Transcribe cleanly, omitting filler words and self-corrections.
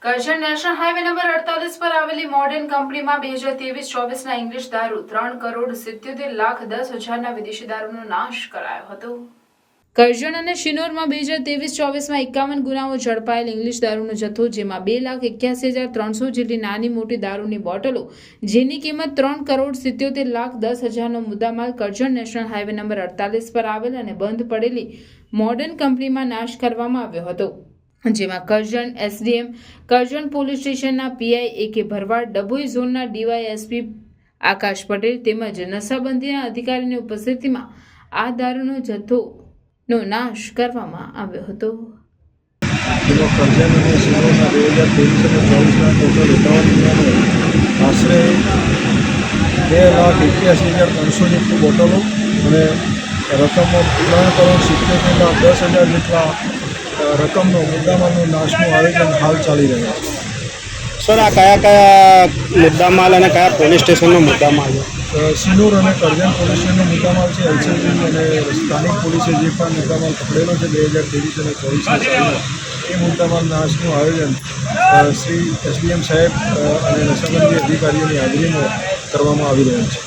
Karjan national highway number 48 પર આવેલી modern કંપનીમાં 2023-24ના ઇંગ્લિશ દારૂ 3,77,10,10,000ના વિદેશી દારૂનો નાશ કરાયો હતો। કરજણ અને શિનોરમાં 2023-24માં 51 ગુનાઓ ઝડપાયેલ ઇંગ્લિશ દારૂનો જથ્થો, જેમાં 2,81,300 જેટલી નાની મોટી દારૂની બોટલો, જેની કિંમત 3,77,10,000નો મુદ્દામાલ કરજણ નેશનલ હાઈવે નંબર 48 પર આવેલ અને બંધ પડેલી મોડર્ન કંપનીમાં નાશ કરવામાં આવ્યો હતો, જેમાં કરજણ એસડીએમ, કરજણ પોલીસ સ્ટેશનના પીઆઈ AK ભરવાડ, ડભોઈ ઝોનના ડીવાયએસપી આકાશ પટેલ તેમજ નશાબંધીના અધિકારીની ઉપસ્થિતિમાં આ દારૂનો જથ્થોનો નાશ કરવામાં આવ્યો હતો। કરજણ અને શિનોરના 2023 અને 24ના ટોટલ 51 ગુનાનો આશરે 2,81,300 જેટલી બોટલો અને રકમ 3,70,10,000 જેટલા રકમનો મુદ્દામાલનો નાશનું આયોજન હાલ ચાલી રહ્યું છે। સર, આ કયા મુદ્દામાલ અને કયા પોલીસ સ્ટેશનનો મુદ્દામાલ છે? શિનોર અને કરજણ પોલીસ સ્ટેશનનો મુદ્દામાલ છે। એલસીબી અને સ્થાનિક પોલીસે જે પણ મુદ્દામાલ પકડેલો છે 2023 અને 24ના સાલમાં, એ મુદ્દામાલ નાશનું આયોજન શ્રી એસડીએમ સાહેબ અને નશાબંધી અધિકારીઓની હાજરીમાં કરવામાં આવી રહ્યું છે।